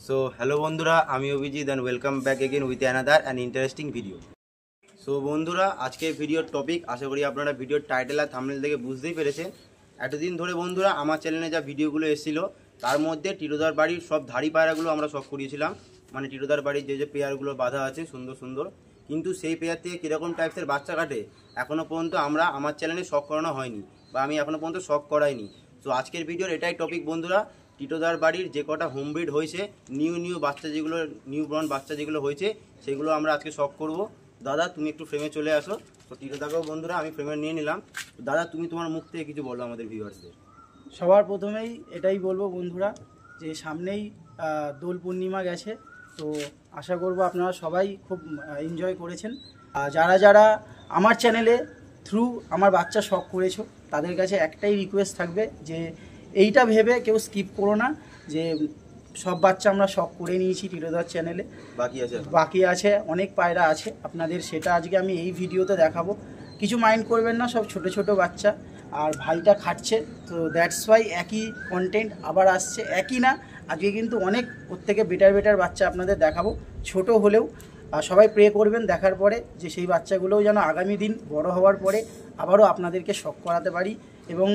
So hello বন্ধুরা, আমি Abhijit and welcome back again with another and interesting video. So বন্ধুরা, আজকের ভিডিওর টপিক আশা করি আপনারা ভিডিওর টাইটেল আর থাম্বনেল থেকে বুঝতেই পেরেছেন। এতদিন ধরে বন্ধুরা আমার চ্যানেলে যা ভিডিওগুলো এসেছিলো তার মধ্যে টিটোদার বাড়ির সব ধাড়ি পায়রাগুলো আমরা শখ করিয়েছিলাম। মানে টিটোদার বাড়ির যে পেয়ারগুলো বাঁধা আছে সুন্দর সুন্দর, কিন্তু সেই পেয়ার থেকে কীরকম টাইপসের বাচ্চা কাটে এখনও পর্যন্ত আমার চ্যানেলে শখ করানো হয়নি, বা আমি এখনও পর্যন্ত শখ করাইনি। তো আজকের ভিডিওর এটাই টপিক বন্ধুরা, টিটোদার বাড়ির যে কটা হোম ব্রিড হয়েছে, নিউ বাচ্চা যেগুলো, নিউ বর্ন বাচ্চা যেগুলো হয়েছে সেগুলো আমরা আজকে শখ করব। দাদা তুমি একটু ফ্রেমে চলে আসো। তো টিটোদাকেও বন্ধুরা আমি ফ্রেমে নিয়ে নিলাম। দাদা তুমি তোমার মুখ থেকে কিছু বলো আমাদের ভিউয়ার্সদের। সবার প্রথমেই এটাই বলবো বন্ধুরা, যে সামনেই দোল পূর্ণিমা গেছে, তো আশা করব আপনারা সবাই খুব এনজয় করেছেন। যারা যারা আমার চ্যানেলে থ্রু আমার বাচ্চা শখ করেছো তাদের কাছে একটাই রিকোয়েস্ট থাকবে যে এইটা ভেবে কেউ স্কিপ করো না, যে সব বাচ্চা আমরা শখ করে নিয়েছি টিটোদার চ্যানেলে, বাকি আছে অনেক পায়রা আছে আপনাদের, সেটা আজকে আমি এই ভিডিওতে দেখাবো। কিছু মাইন্ড করবেন না, সব ছোট ছোট বাচ্চা, আর ভাইটা খাটছে, তো দ্যাটস ওয়াই একই কন্টেন্ট আবার আসছে। একই না, আজকে কিন্তু অনেক ওর থেকে বেটার বাচ্চা আপনাদের দেখাবো, ছোট হলেও। সবাই প্রে করবেন দেখার পরে যে সেই বাচ্চাগুলোও যেন আগামী দিন বড় হওয়ার পরে আবারও আপনাদেরকে শখ করাতে পারি। এবং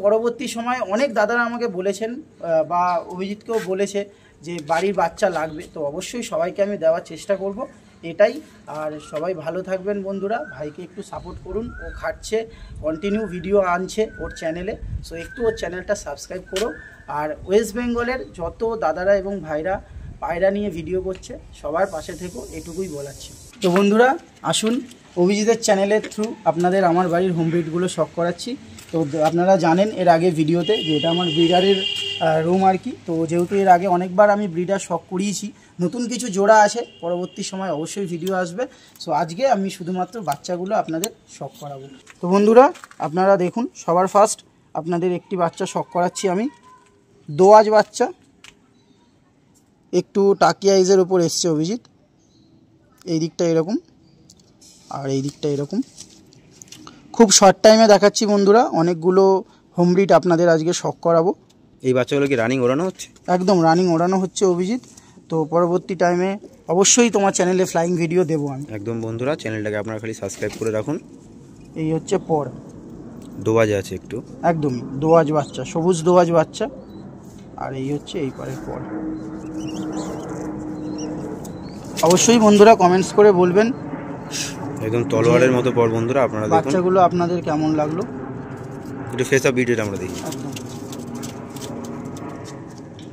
পরবর্তী সময় অনেক দাদারা আমাকে বলেছেন বা অভিজিৎকেও বলেছে যে বাড়ির বাচ্চা লাগবে, তো অবশ্যই সবাইকে আমি দেওয়ার চেষ্টা করব এটাই। আর সবাই ভালো থাকবেন বন্ধুরা, ভাইকে একটু সাপোর্ট করুন, ও খাটছে, কন্টিনিউ ভিডিও আনছে ওর চ্যানেলে, সো একটু ওর চ্যানেলটা সাবস্ক্রাইব করো। আর ওয়েস্ট বেঙ্গলের যত দাদারা এবং ভাইরা পায়রা নিয়ে ভিডিও করছে সবার পাশে থেকো, এটুকুই বলাচ্ছি। তো বন্ধুরা আসুন, অভিজিতের চ্যানেলের থ্রু আপনাদের আমার বাড়ির হোম ব্রিডগুলো শখ করাচ্ছি। তো আপনারা জানেন এর আগে ভিডিওতে যে এটা আমার ব্রিডারের রুম আর কি। তো যেহেতু এর আগে অনেকবার আমি ব্রিডার শখ করিয়েছি, নতুন কিছু জোড়া আছে, পরবর্তী সময় অবশ্যই ভিডিও আসবে। সো আজকে আমি শুধুমাত্র বাচ্চাগুলো আপনাদের শখ করাবো। তো বন্ধুরা আপনারা দেখুন, সবার ফার্স্ট আপনাদের একটি বাচ্চা শখ করাচ্ছি আমি, দোয়াজ বাচ্চা, একটু টাকি আইজের ওপর এসছে অভিজিৎ, এই দিকটা এরকম আর এই দিকটা এরকম। খুব শর্ট টাইমে দেখাচ্ছি বন্ধুরা, অনেকগুলো হোম ব্রিড আপনাদের আজকে শখ করাবো। এই বাচ্চাগুলো কি রানিং ওড়ানো হচ্ছে? একদম রানিং ওড়ানো হচ্ছে অভিজিৎ। তো পরবর্তী টাইমে অবশ্যই তোমার চ্যানেলে ফ্লাইং ভিডিও দেবো আমি। একদম বন্ধুরা, চ্যানেলটাকে আপনারা খালি সাবস্ক্রাইব করে রাখুন। এই হচ্ছে পর, দোয়াজ আছে একটু, একদমই দোয়াজ বাচ্চা, সবুজ দোয়াজ বাচ্চা। আর এই হচ্ছে এই পারের পর। অবশ্যই বন্ধুরা কমেন্টস করে বলবেন, একদম তলোয়ারের মতো পর বন্ধুরা। আপনারা দেখুন বাচ্চাগুলো আপনাদের কেমন লাগলো, একটু ফেস অফ বিউটিটা আমরা দেখি। একদম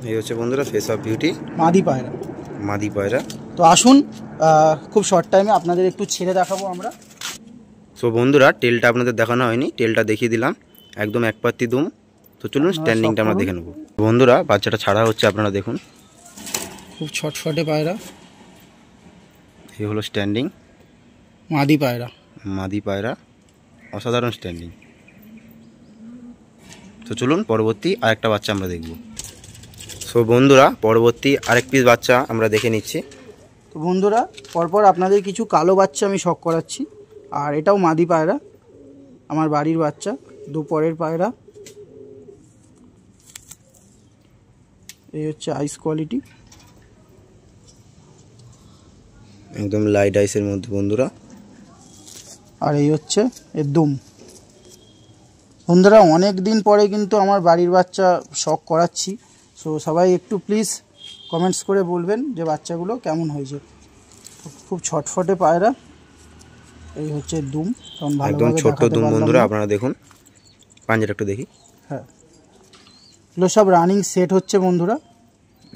এই হচ্ছে বন্ধুরা ফেস অফ বিউটি, মাদি পায়রা। তো আসুন, খুব শর্ট টাইমে আপনাদের একটু ছেড়ে দেখাবো আমরা। সো বন্ধুরা, টেলটা আপনাদের দেখানো হয়নি, টেলটা দেখিয়ে দিলাম, একদম এক পাত্তি দুম। তো চলুন স্ট্যান্ডিংটা আমরা দেখে নেব। বন্ধুরা বাচ্চাটা ছাড়া হচ্ছে, আপনারা দেখুন, খুব ছটফটে পায়রা। এই হলো স্ট্যান্ডিং, মাদি পায়রা, অসাধারণ স্ট্যান্ডিং। তো চলুন পরবর্তী আরেকটা বাচ্চা আমরা দেখব। সো বন্ধুরা পরবর্তী আরেক পিস বাচ্চা আমরা দেখে নিচ্ছি। তো বন্ধুরা পরপর আপনাদের কিছু কালো বাচ্চা আমি শখ করাচ্ছি, আর এটাও মাদি পায়রা, আমার বাড়ির বাচ্চা, দুপরের পায়রা। এই হচ্ছে আইস কোয়ালিটি, একদম লাইট আইসের মধ্যে বন্ধুরা। আর এই হচ্ছে এর দুম। বন্ধুরা অনেক দিন পরে কিন্তু আমার বাড়ির বাচ্চা শখ করাচ্ছি, সো সবাই একটু প্লিজ কমেন্টস করে বলবেন যে বাচ্চাগুলো কেমন হয়েছে। খুব ছটফটে পায়রা। এই হচ্ছে দুম, একদম ছোট্ট দুম বন্ধুরা, আপনারা দেখুন, পাঞ্জাটা একটু দেখি। হ্যাঁ, এগুলো সব রানিং সেট হচ্ছে বন্ধুরা।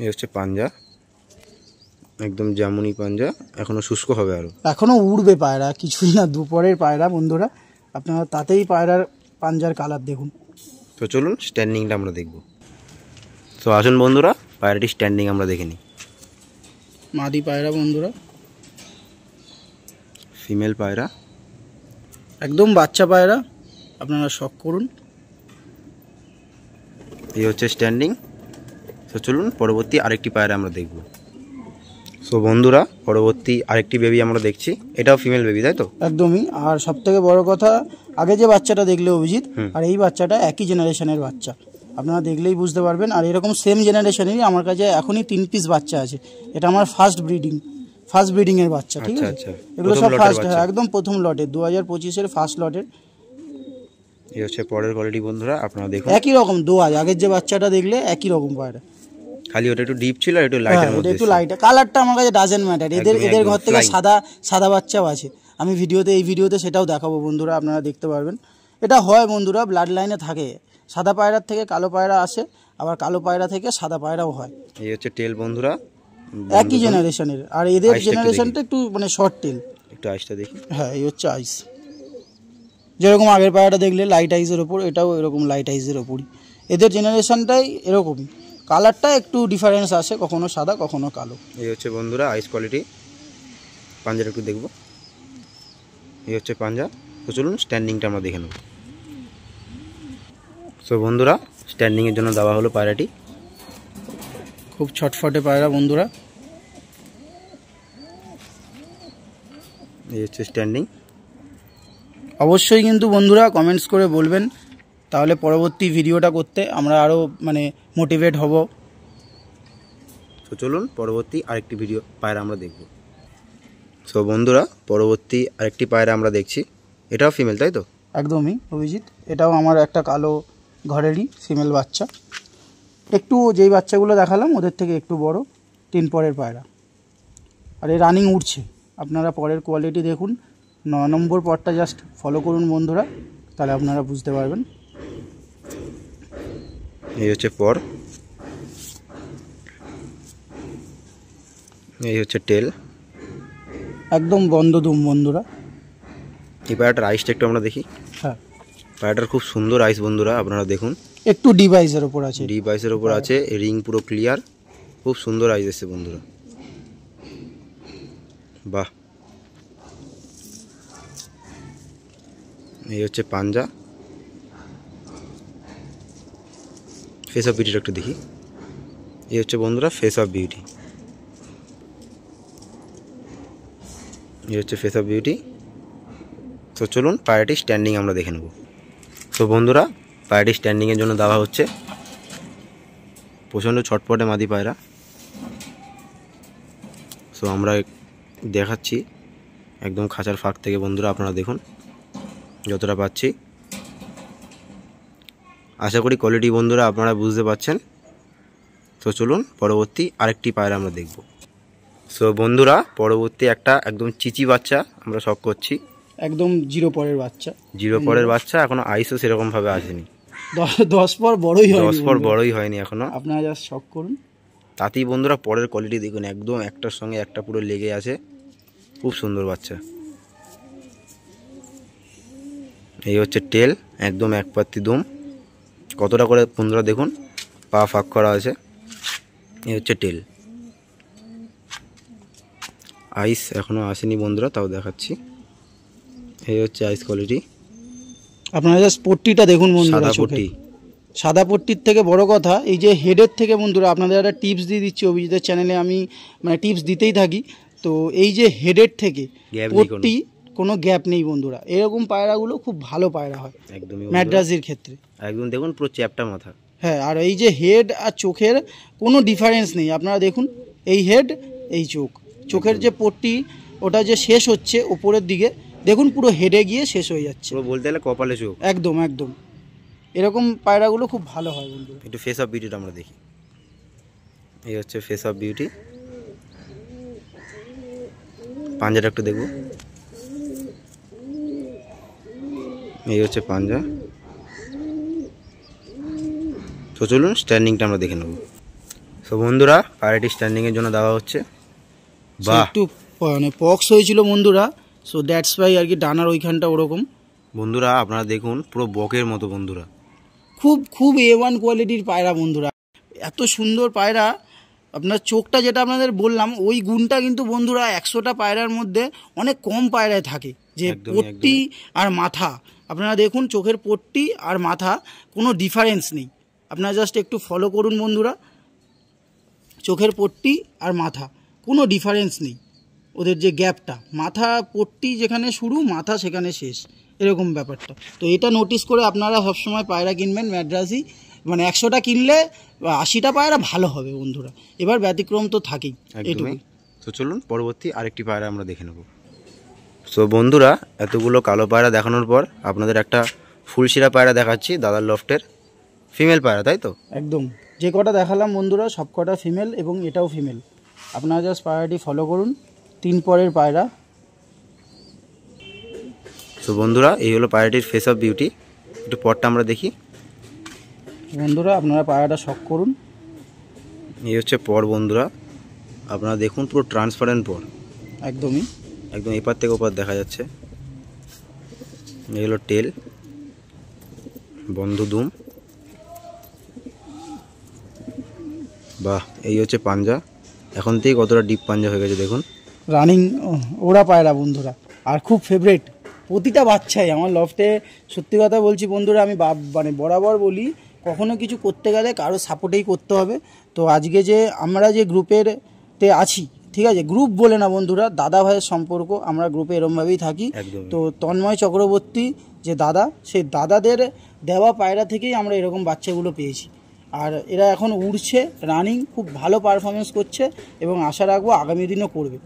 এই হচ্ছে পাঞ্জা, একদম জামুনি পাঞ্জা, এখনো শুষ্ক হবে, আরো এখনো উড়বে পায়রা, কিছুই না, দুপুরের পায়রা বন্ধুরা, আপনারা তাতেই পায়রার পাঞ্জার কালার দেখুন। তো চলুন স্ট্যান্ডিংটা আমরা দেখব। তো আসুন বন্ধুরা পায়রাটি স্ট্যান্ডিং আমরা দেখে নিই। মাদি পায়রা বন্ধুরা, ফিমেল পায়রা, একদম বাচ্চা পায়রা, আপনারা শখ করুন। এই হচ্ছে স্ট্যান্ডিং। তো চলুন পরবর্তী আরেকটি পায়রা আমরা দেখব। সো বন্ধুরা পরবর্তী আরেকটি বেবি আমরা দেখছি, এটাও ফিমেল বেবি, তাই তো? একদমই। আর সব থেকে বড় কথা, আগে যে বাচ্চাটা দেখলে অভিজিৎ আর এই বাচ্চাটা একই জেনারেশনের বাচ্চা, আপনারা দেখলেই বুঝতে পারবেন। আর এরকম সেম জেনারেশনেরই আমার কাছে এখনই 3 পিস বাচ্চা আছে। এটা আমার ফার্স্ট ব্রিডিংয়ের বাচ্চা, ঠিক আছে? আচ্ছা, এগুলো সব ফার্স্ট, একদম প্রথম লটের, 2025-এর ফার্স্ট লটের। এই হচ্ছে পরের কোয়ালিটি বন্ধুরা, আপনারা দেখুন একই রকম দোয়াজ, আগের যে বাচ্চাটা দেখলে একই রকম পায়রা, খালি ওটা একটু ডিপ ছিল আর একটু লাইটের মধ্যে, একটু লাইট। কালারটা আমার কাছে ডাজেন্ট ম্যাটার। এদের ঘর থেকে সাদা বাচ্চাও আছে, আমি এই ভিডিওতে সেটাও দেখাবো বন্ধুরা, আপনারা দেখতে পারবেন। এটা হয় বন্ধুরা, ব্লাড লাইনে থাকে, সাদা পায়রার থেকে কালো পায়রা আসে, আবার কালো পায়রা থেকে সাদা পায়রাও হয়। এই হচ্ছে টেল বন্ধুরা, একই জেনারেশনের। আর এদের জেনারেশনটা একটু মানে শর্ট টেল। একটু আইসটা দেখি। হ্যাঁ, এই হচ্ছে আইস। যেরকম আগের পায়রাটা দেখলে লাইট আইসের ওপর, এটাও এরকম লাইট আইসের ওপরই। এদের জেনারেশনটাই এরকমই, কালারটা একটু ডিফারেন্স আসে, কখনো সাদা কখনো কালো। এই হচ্ছে বন্ধুরা আইস কোয়ালিটি। পাঞ্জাটা একটু দেখবো। এই হচ্ছে পাঞ্জা। তো চলুন স্ট্যান্ডিংটা আমরা দেখে নেব। সো বন্ধুরা, স্ট্যান্ডিংয়ের জন্য দেওয়া হলো পায়রাটি। খুব ছটফটে পায়রা বন্ধুরা। এই হচ্ছে স্ট্যান্ডিং। অবশ্যই কিন্তু বন্ধুরা কমেন্টস করে বলবেন, তাহলে পরবর্তী ভিডিওটা করতে আমরা আরও মানে মোটিভেট হব। তো চলুন পরবর্তী আরেকটি পায়রা আমরা দেখব। সো বন্ধুরা, পরবর্তী আরেকটি পায়রা আমরা দেখছি। এটাও ফিমেল, তাই তো? একদমই অভিজিৎ, এটাও আমার একটা কালো ঘরেরই ফিমেল বাচ্চা। একটু যেই বাচ্চাগুলো দেখালাম ওদের থেকে একটু বড়, 3 পরের পায়রা। আর এই রানিং উঠছে, আপনারা পরের কোয়ালিটি দেখুন। 9 নম্বর পরটা জাস্ট ফলো করুন বন্ধুরা, তাহলে আপনারা বুঝতে পারবেন। এই হচ্ছে পর, এই হচ্ছে টেল, একদম বন্ধ দুম বন্ধুরা। এই পায়রাটার আইসটা একটু আমরা দেখি। হ্যাঁ, পায়রাটার খুব সুন্দর আইস বন্ধুরা, আপনারা দেখুন। একটু ডিভাইসের ওপর আছে, ডিভাইসের ওপর আছে, রিং পুরো ক্লিয়ার, খুব সুন্দর আইস এসেছে বন্ধুরা। বাহ। এই হচ্ছে পাঞ্জা। ফেস অফ বিউটিটা একটু দেখি। এই হচ্ছে বন্ধুরা ফেস অফ বিউটি। এই হচ্ছে ফেস অফ বিউটি। তো চলুন পায়রাটি স্ট্যান্ডিং আমরা দেখে নেব। তো বন্ধুরা, পায়রাটি স্ট্যান্ডিংয়ের জন্য দেওয়া হচ্ছে। প্রচণ্ড ছটপটে মাদি পায়রা। সো আমরা দেখাচ্ছি একদম খাঁচার ফাঁক থেকে বন্ধুরা, আপনারা দেখুন যতটা পাচ্ছি। আশা করি কোয়ালিটি বন্ধুরা আপনারা বুঝতে পারছেন। তো চলুন পরবর্তী আরেকটি পায়রা আমরা দেখব। সো বন্ধুরা, পরবর্তী একটা একদম চিচি বাচ্চা আমরা শখ করছি। একদম 0 পরের বাচ্চা, 0 পরের বাচ্চা, এখনো আইসও সেরকম ভাবে আসেনি। 10 পর বড়ই হয়নি, 10 পর বড়ই হয়নি এখনো। আপনারা জাস্ট শখ করুন। তাতেই বন্ধুরা পরের কোয়ালিটি দেখুন, একদম একটার সঙ্গে একটা পুরো লেগে আছে, খুব সুন্দর বাচ্চা। এই হচ্ছে টেল, একদম এক পাত্তি দুম। কতটা করে বন্ধুরা দেখুন, পা ফাঁক করা আছে। এই হচ্ছে টেল। আইস এখনো আসেনি বন্ধুরা, তাও দেখাচ্ছি। এই হচ্ছে আইস কোয়ালিটি। আপনারা জাস্ট পট্টিটা দেখুন বন্ধুরা, সাদা পট্টি। সাদা পট্টির থেকে বড় কথা, এই যে হেডের থেকে বন্ধুরা আপনাদের একটা টিপস দিয়ে দিচ্ছি। অভিজিতের চ্যানেলে আমি মানে টিপস দিতেই থাকি। তো এই যে হেডের থেকে পট্টি কোনো গ্যাপ নেই বন্ধুরা, এরকম পায়রাগুলো খুব ভালো পায়রা হয় একদমই ম্যাড্রাসির ক্ষেত্রে। একদম দেখুন পুরো চ্যাপটা মাথা। হ্যাঁ, আর এই যে হেড আর চোখের কোনো ডিফারেন্স নেই, আপনারা দেখুন এই হেড এই চোখের যে পট্টি ওটা যে শেষ হচ্ছে ওপরের দিকে, দেখুন পুরো হেডে গিয়ে শেষ হয়ে যাচ্ছে, পুরো বলতে গেলে কপালে চোখ। একদম একদম এরকম পায়রাগুলো খুব ভালো হয় বন্ধু। একটু ফেস অফ বিউটিটা আমরা দেখি। এই হচ্ছে ফেস অফ বিউটি। পাঞ্জাটা একটু দেখব। এই হচ্ছে পাঞ্জা। তো চলুন স্ট্যান্ডিংটা আমরা দেখে নেব। তো বন্ধুরা, পায়রাটি স্ট্যান্ডিংয়ের জন্য দেওয়া হচ্ছে। বাহ, একটু মানে পক্স হয়েছিল বন্ধুরা, সো দ্যাটস ওয়াই আর কি ডানার ওইখানটা ওরকম। বন্ধুরা আপনারা দেখুন পুরো বকের মতো বন্ধুরা, খুব খুব A1 কোয়ালিটির পায়রা বন্ধুরা, এত সুন্দর পায়রা। আপনার চোখটা যেটা আপনাদের বললাম, ওই গুণটা কিন্তু বন্ধুরা 100টা পায়রার মধ্যে অনেক কম পায়রায় থাকে, যে পট্টি আর মাথা। আপনারা দেখুন চোখের পট্টি আর মাথা কোনো ডিফারেন্স নেই, আপনারা জাস্ট একটু ফলো করুন বন্ধুরা। চোখের পট্টি আর মাথা কোনো ডিফারেন্স নেই, ওদের যে গ্যাপটা, মাথা পট্টি যেখানে শুরু মাথা সেখানে শেষ, এরকম ব্যাপারটা। তো এটা নোটিস করে আপনারা সবসময় পায়রা কিনবেন ম্যাড্রাসি, মানে 100টা কিনলে 80টা পায়রা ভালো হবে বন্ধুরা, এবার ব্যতিক্রম তো থাকেই। একদমই। তো চলুন পরবর্তী আরেকটি পায়রা আমরা দেখে নেব। সো বন্ধুরা, এতগুলো কালো পায়রা দেখানোর পর আপনাদের একটা ফুলশিরা পায়রা দেখাচ্ছি, দাদার লফটের ফিমেল পায়রা, তাই তো? একদম, যে কটা দেখালাম বন্ধুরা সব কটা ফিমেল এবং এটাও ফিমেল। আপনারা জাস্ট পায়রাটি ফলো করুন, 3 পরের পায়রা। সো বন্ধুরা, এই হলো পায়রাটির ফেস অফ বিউটি। একটু পরটা আমরা দেখি বন্ধুরা, আপনারা পায়রাটা শক করুন। এই হচ্ছে পর বন্ধুরা, আপনারা দেখুন পুরো ট্রান্সপারেন্ট পর, একদমই একদম এপার থেকে ওপার দেখা যাচ্ছে। এই হলো টেল, বন্ধ দুম, বাহ। এই হচ্ছে পাঞ্জা, এখন থেকে কতটা ডিপ পাঞ্জা হয়ে গেছে দেখুন। রানিং ওরা পায়রা বন্ধুরা, আর খুব ফেভারেট প্রতিটা বাচ্চাই আমার লফটে। সত্যি কথা বলছি বন্ধুরা, আমি মানে বরাবর বলি কখনো কিছু করতে গেলে কারো সাপোর্টেই করতে হবে। তো আজকে যে আমরা যে গ্রুপেরতে আছি, ঠিক আছে, গ্রুপ বলে না বন্ধুরা, দাদা ভাইয়ের সম্পর্ক, আমরা গ্রুপে এরমভাবেই থাকি। তো তন্ময় চক্রবর্তী যে দাদা, সেই দাদাদের দেওয়া পায়রা থেকেই আমরা এরকম বাচ্চাগুলো পেয়েছি। আর এরা এখন উড়ছে, রানিং, খুব ভালো পারফরমেন্স করছে এবং আশা রাখবো আগামী দিনও করবে।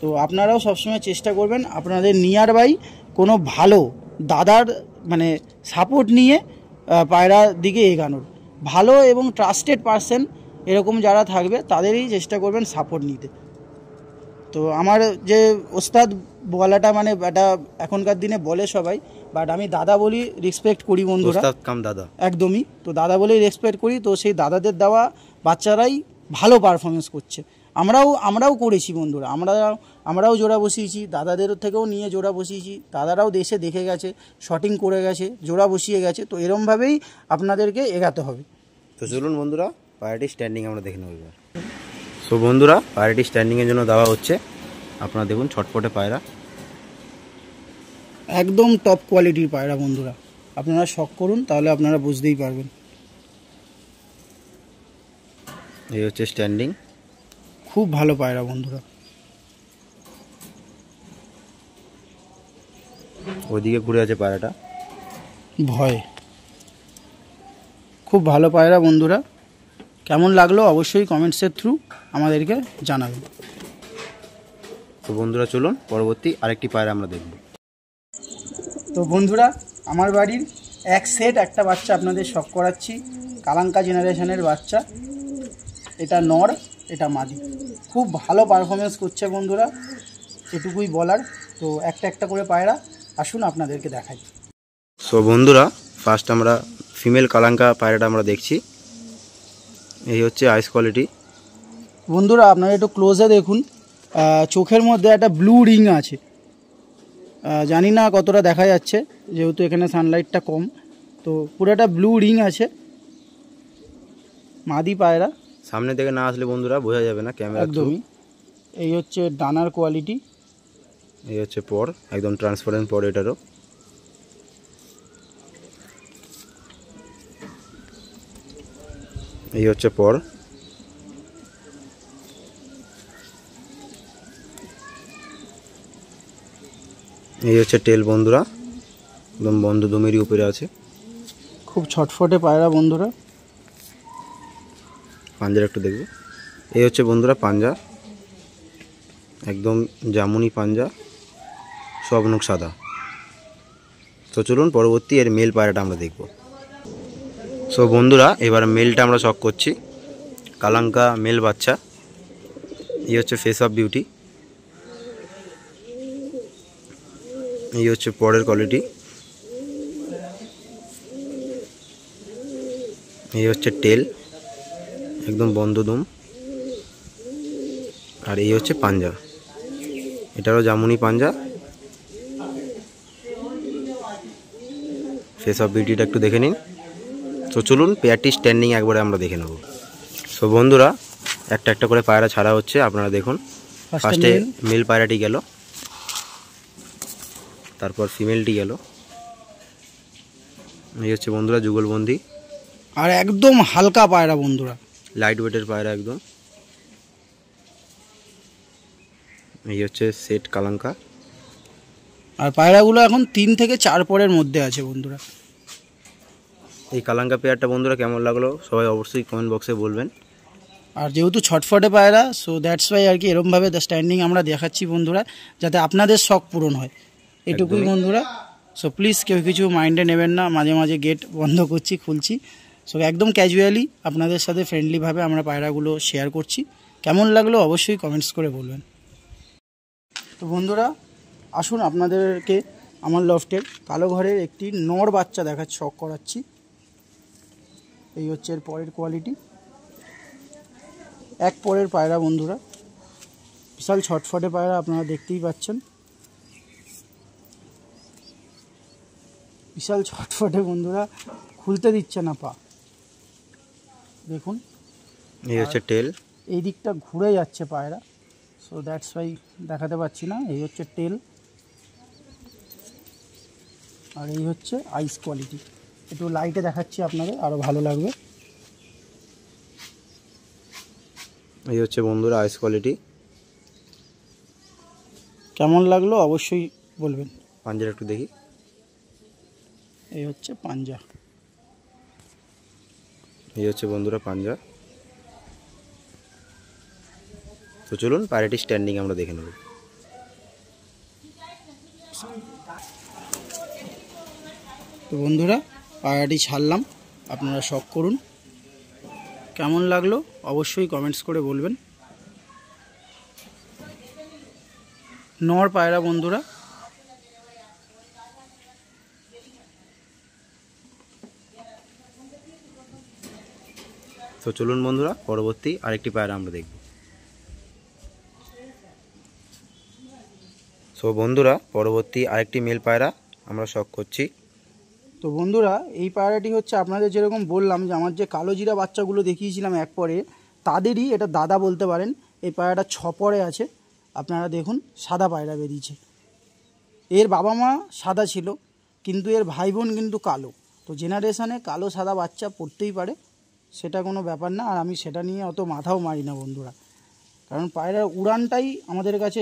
তো আপনারাও সবসময় চেষ্টা করবেন আপনাদের নিয়ার বাই কোনো ভালো দাদার মানে সাপোর্ট নিয়ে পায়রার দিকে এগানোর। ভালো এবং ট্রাস্টেড পারসন এরকম যারা থাকবে তাদেরই চেষ্টা করবেন সাপোর্ট নিতে। তো আমার যে ওস্তাদ বলাটা মানে এটা এখনকার দিনে বলে সবাই, বাট আমি দাদা বলি, রেসপেক্ট করি বন্ধুরা, ওস্তাদ কাম দাদা। একদমই। তো দাদা বলেই রেসপেক্ট করি। তো সেই দাদাদের দেওয়া বাচ্চারাই ভালো পারফরমেন্স করছে। আমরাও করেছি বন্ধুরা, আমরাও জোড়া বসিয়েছি, দাদাদের থেকেও নিয়ে জোড়া বসিয়েছি, দাদারাও দেশে দেখে গেছে, শটিং করে গেছে, জোড়া বসিয়ে গেছে। তো এরমভাবেই আপনাদেরকে এগাতে হবে। তো চলুন বন্ধুরা, পায়রাটি স্ট্যান্ডিং আমরা দেখে নেব এবার। সো বন্ধুরা, পায়রাটি স্ট্যান্ডিংয়ের জন্য দেওয়া হচ্ছে, আপনারা দেখুন ছটপটে পায়রা, একদম টপ কোয়ালিটির পায়রা বন্ধুরা, আপনারা শখ করুন তাহলে আপনারা বুঝতেই পারবেন। এই হচ্ছে স্ট্যান্ডিং, খুব ভালো পায়রা বন্ধুরা। ওইদিকে ঘুরে আছে পায়রাটা, ভয়। খুব ভালো পায়রা বন্ধুরা, কেমন লাগলো অবশ্যই কমেন্টসের থ্রু আমাদেরকে জানাবেন। তো বন্ধুরা চলুন পরবর্তী আরেকটি পায়রা আমরা দেখব। তো বন্ধুরা, আমার বাড়ির এক সেট একটা বাচ্চা আপনাদের শখ করাচ্ছি, কালাঙ্কা জেনারেশনের বাচ্চা। এটা নর, এটা মাদি, খুব ভালো পারফরমেন্স করছে বন্ধুরা, এটুকুই বলার। তো একটা একটা করে পায়রা আসুন আপনাদেরকে দেখাই। সো বন্ধুরা, ফার্স্ট আমরা ফিমেল কালাঙ্কা পায়রাটা আমরা দেখছি। এই হচ্ছে আইস কোয়ালিটি বন্ধুরা, আপনারা একটু ক্লোজে দেখুন, চোখের মধ্যে একটা ব্লু রিং আছে, জানি না কতটা দেখা যাচ্ছে যেহেতু এখানে সানলাইটটা কম। তো পুরোটা ব্লু রিং আছে, মাদি পায়রা। সামনে থেকে না আসলে বন্ধুরা বোঝা যাবে না ক্যামেরা। একদমই। এই হচ্ছে ডানার কোয়ালিটি, এই হচ্ছে পর, একদম ট্রান্সপারেন্ট পর এটারও। এই হচ্ছে পর, এই হচ্ছে টেল বন্ধুরা, একদম বন্ধ দমেরই উপরে আছে। খুব ছটফটে পায়রা বন্ধুরা। পাঞ্জার একটু দেখবে। এই হচ্ছে বন্ধুরা পাঞ্জা, একদম জামুনি পাঞ্জা, সব নখ সাদা। তো চলুন পরবর্তী এর মেল পায়রাটা আমরা দেখব। সো বন্ধুরা, এবার মেলটা আমরা শখ করছি, কালাঙ্কা মেল বাচ্চা। এই হচ্ছে ফেস অফ বিউটি, এই হচ্ছে পরের কোয়ালিটি, এই হচ্ছে টেল, একদম বন্ধ দুম, আর এই হচ্ছে পাঞ্জা, এটারও জামুনি পাঞ্জা। ফেস অফ বিউটিটা একটু দেখে নিন। তো চলুন পেয়ারটি স্ট্যান্ডিং একবারে আমরা দেখে নেব। সো বন্ধুরা, একটা একটা করে পায়রা ছাড়া হচ্ছে, আপনারা দেখুন। ফার্স্টে মেল পায়রাটি গেল, তারপর ফিমেলটি গেল। এই হচ্ছে বন্ধুরা যুগলবন্দি, আর একদম হালকা পায়রা বন্ধুরা, লাইট ওয়েটের পায়রা একদম। এই হচ্ছে সেট কালাঙ্কা, আর পায়রাগুলো এখন 3 থেকে 4 পরের মধ্যে আছে বন্ধুরা। এই কালাঙ্কা পেয়ারটা বন্ধুরা কেমন লাগলো সবাই অবশ্যই কমেন্ট বক্সে বলবেন। আর যেহেতু ছটফটে পায়রা, সো দ্যাটস ওয়াই আর কি এরমভাবে স্ট্যান্ডিং আমরা দেখাচ্ছি বন্ধুরা, যাতে আপনাদের শখ পূরণ হয়, এটুকুই একদমই। বন্ধুরা। সো প্লিজ কেউ কিছু মাইন্ডে নেবেন না, মাঝে মাঝে গেট বন্ধ করছি খুলছি, সো একদম ক্যাজুয়ালি আপনাদের সাথে ফ্রেন্ডলিভাবে আমরা পায়রাগুলো শেয়ার করছি। কেমন লাগলো অবশ্যই কমেন্টস করে বলবেন। তো বন্ধুরা আসুন আপনাদেরকে আমার লফটের কালো ঘরের একটি নর বাচ্চা দেখাচ্ছি, শখ করাচ্ছি। এই হচ্ছে এর পরের কোয়ালিটি, এক পরের পায়রা বন্ধুরা, বিশাল ছটফটে পায়রা, আপনারা দেখতেই পাচ্ছেন, বিশাল ছটফটে বন্ধুরা, খুলতে দিচ্ছে না পা, দেখুন। এই হচ্ছে টেল। এই দিকটা ঘুরে যাচ্ছে পায়রা, সো দ্যাটস ওয়াই দেখাতে পাচ্ছি না। এই হচ্ছে টেল, আর এই হচ্ছে আইস কোয়ালিটি। একটু লাইটে দেখাচ্ছি আপনাদের, আরও ভালো লাগবে। এই হচ্ছে বন্ধুরা আইস কোয়ালিটি। কেমন লাগলো অবশ্যই বলবেন। পাঞ্জার একটু দেখি। এই হচ্ছে পাঞ্জা। এই হচ্ছে বন্ধুরা পাঞ্জা। তো চলুন পায়রাটি স্ট্যান্ডিং আমরা দেখে নেব। তো বন্ধুরা পায়রাটি ছাড়লাম, আপনারা শখ করুন। কেমন লাগলো অবশ্যই কমেন্টস করে বলবেন। নর পায়রা বন্ধুরা, তো চলুন বন্ধুরা পরবর্তী আরেকটি পায়রা আমরা দেখব। সো বন্ধুরা পরবর্তী আরেকটি মেল পায়রা আমরা শখ করছি। তো বন্ধুরা এই পায়রাটি হচ্ছে আপনাদের যেরকম বললাম যে আমার যে কালো জিরা বাচ্চাগুলো দেখিয়েছিলাম এক পরে, তাদেরই এটা দাদা বলতে পারেন। এই পায়রাটা 6 পরে আছে, আপনারা দেখুন সাদা পায়রা বেরিয়েছে। এর বাবা মা সাদা ছিল, কিন্তু এর ভাই বোন কিন্তু কালো। তো জেনারেশানে কালো সাদা বাচ্চা পড়তেই পারে, সেটা কোনো ব্যাপার না। আর আমি সেটা নিয়ে অত মাথাও মারি না বন্ধুরা, কারণ পায়রার উড়ানটাই আমাদের কাছে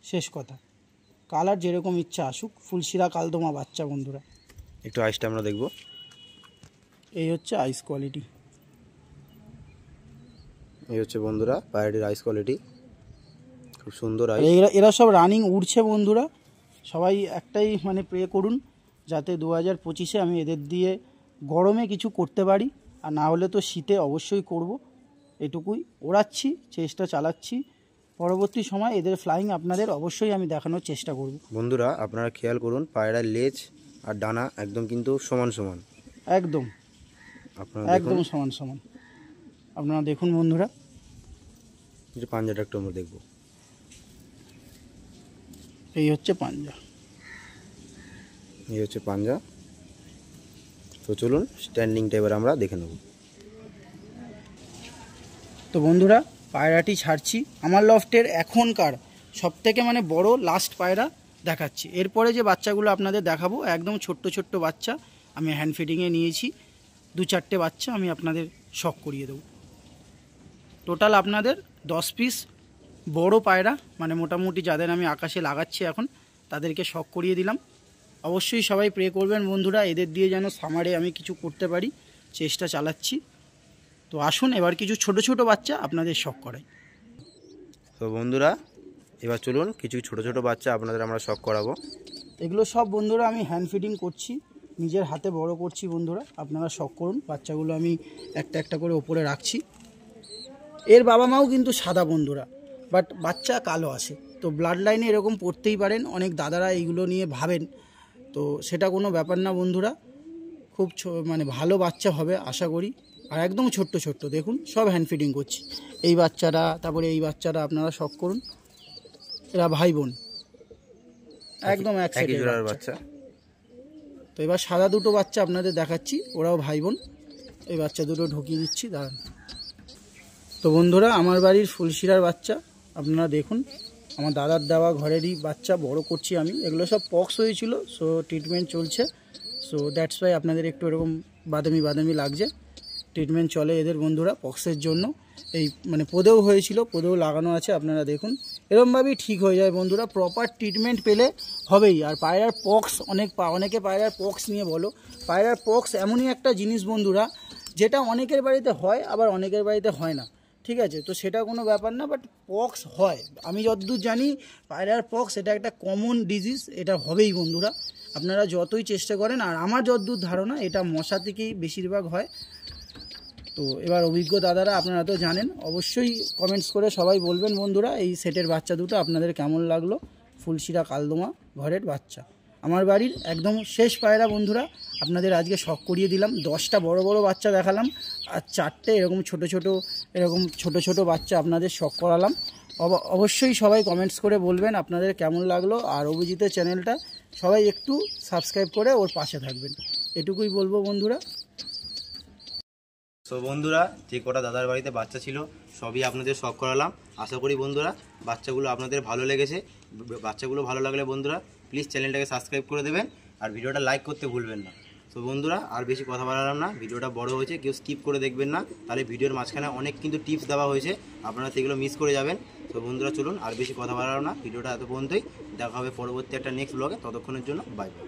শেষ কথা। কালার যেরকম ইচ্ছা আসুক, ফুলশিরা কালদমা বাচ্চা বন্ধুরা। একটু আইসটা আমরা দেখব। এই হচ্ছে আইস কোয়ালিটি। এই হচ্ছে বন্ধুরা পায়রাটির আইস কোয়ালিটি, খুব সুন্দর আইস। এরা সব রানিং উড়ছে বন্ধুরা। সবাই একটাই মানে প্রে করুন যাতে 2025-এ আমি এদের দিয়ে গরমে কিছু করতে পারি, আর না হলে তো শীতে অবশ্যই করব। এটুকুই ওড়াচ্ছি, চেষ্টা চালাচ্ছি। পরবর্তী সময় এদের ফ্লাইং আপনাদের অবশ্যই আমি দেখানোর চেষ্টা করব। বন্ধুরা আপনারা খেয়াল করুন পায়রার লেজ আর ডানা একদম কিন্তু সমান সমান, একদম আপনারা একদম সমান সমান, আপনারা দেখুন বন্ধুরা। যে পাঞ্জাটা একটু আমরা দেখব। এই হচ্ছে পাঞ্জা। এই হচ্ছে পাঞ্জা। তো চলুন স্ট্যান্ডিংটা এবার আমরা দেখে নেব। তো বন্ধুরা পায়রাটি ছাড়ছি। আমার লফটের এখনকার সবথেকে মানে বড় লাস্ট পায়রা দেখাচ্ছি। এরপরে যে বাচ্চাগুলো আপনাদের দেখাবো একদম ছোট্ট ছোট্ট বাচ্চা, আমি হ্যান্ড ফিডিংয়ে নিয়েছি 2-4টে বাচ্চা, আমি আপনাদের শখ করিয়ে দেবো। টোটাল আপনাদের 10 পিস বড় পায়রা, মানে মোটামুটি যাদের আমি আকাশে লাগাচ্ছি এখন, তাদেরকে শখ করিয়ে দিলাম। অবশ্যই সবাই প্রে করবেন বন্ধুরা, এদের দিয়ে যেন সামারে আমি কিছু করতে পারি, চেষ্টা চালাচ্ছি। তো আসুন এবার কিছু ছোট ছোট বাচ্চা আপনাদের শখ করাই। তো বন্ধুরা এবার চলুন কিছু ছোট ছোট বাচ্চা আপনাদের আমরা শখ করাবো। এগুলো সব বন্ধুরা আমি হ্যান্ড ফিডিং করছি, নিজের হাতে বড় করছি বন্ধুরা, আপনারা শখ করুন। বাচ্চাগুলো আমি একটা একটা করে ওপরে রাখছি। এর বাবা মাও কিন্তু সাদা বন্ধুরা, বাট বাচ্চা কালো আসে। তো ব্লাড লাইনে এরকম পড়তেই পারেন, অনেক দাদারা এইগুলো নিয়ে ভাবেন, তো সেটা কোনো ব্যাপার না বন্ধুরা। খুব মানে ভালো বাচ্চা হবে আশা করি। আর একদম ছোট্ট ছোট্ট দেখুন, সব হ্যান্ড ফিডিং করছি। এই বাচ্চারা, তারপরে এই বাচ্চারা, আপনারা শখ করুন। এরা ভাই বোন, একদম এক একই জোড়ার সাইডের বাচ্চা। তো এবার সাদা দুটো বাচ্চা আপনাদের দেখাচ্ছি, ওরাও ভাই বোন। এই বাচ্চা দুটো ঢুকিয়ে দিচ্ছি, দাঁড়ান। তো বন্ধুরা আমার বাড়ির ফুলশিরার বাচ্চা আপনারা দেখুন, আমার দাদার দেওয়া ঘরেরই বাচ্চা বড় করছি আমি। এগুলো সব পক্স হয়েছিল, সো ট্রিটমেন্ট চলছে, সো দ্যাটস ওয়াই আপনাদের একটু এরকম বাদামি বাদামি লাগছে। ট্রিটমেন্ট চলে এদের বন্ধুরা পক্সের জন্য। এই মানে পোদেও হয়েছিল, পোদেও লাগানো আছে, আপনারা দেখুন এরকমভাবেই ঠিক হয়ে যায় বন্ধুরা। প্রপার ট্রিটমেন্ট পেলে হবেই। আর পায়রার পক্স অনেকে পায়রার পক্স নিয়ে বলো, পায়রার পক্স এমনই একটা জিনিস বন্ধুরা যেটা অনেকের বাড়িতে হয় আবার অনেকের বাড়িতে হয় না, ঠিক আছে? তো সেটা কোনো ব্যাপার না, বাট পক্স হয়। আমি যতদূর জানি পায়রার পক্স এটা একটা কমন ডিজিজ, এটা হবেই বন্ধুরা, আপনারা যতই চেষ্টা করেন। আর আমার যতদূর ধারণা এটা মশা থেকেই বেশিরভাগ হয়। তো এবার অভিজ্ঞ দাদারা আপনারা তো জানেন, অবশ্যই কমেন্টস করে সবাই বলবেন বন্ধুরা এই সেটের বাচ্চা দুটো আপনাদের কেমন লাগলো। ফুলশিরা কালদমা ঘরের বাচ্চা, আমার বাড়ির একদম শেষ পায়রা বন্ধুরা। আপনাদের আজকে শখ করিয়ে দিলাম, 10টা বড় বড় বাচ্চা দেখালাম আর 4টে এরকম ছোট ছোট বাচ্চা আপনাদের শখ করালাম। অবশ্যই সবাই কমেন্টস করে বলবেন আপনাদের কেমন লাগলো। আর অভিজিতের চ্যানেলটা সবাই একটু সাবস্ক্রাইব করে ওর পাশে থাকবেন, এটুকুই বলবো বন্ধুরা। সো বন্ধুরা, যে কটা দাদার বাড়িতে বাচ্চা ছিল সবই আপনাদের শখ করালাম। আশা করি বন্ধুরা বাচ্চাগুলো আপনাদের ভালো লেগেছে। বাচ্চাগুলো ভালো লাগলে বন্ধুরা প্লিজ চ্যানেলটাকে সাবস্ক্রাইব করে দেবেন আর ভিডিওটা লাইক করতে ভুলবেন না। তো বন্ধুরা আর বেশি কথা বলালাম না, ভিডিওটা বড় হয়েছে, কেউ স্কিপ করে দেখবেন না, তাহলে ভিডিওর মাঝখানে অনেক কিন্তু টিপস দেওয়া হয়েছে, আপনারা সেগুলো মিস করে যাবেন। তো বন্ধুরা চলুন আর বেশি কথা বলালাম না, ভিডিওটা এত পর্যন্তই। দেখা হবে পরবর্তী একটা নেক্সট ব্লগে, ততক্ষণের জন্য বাই বাই।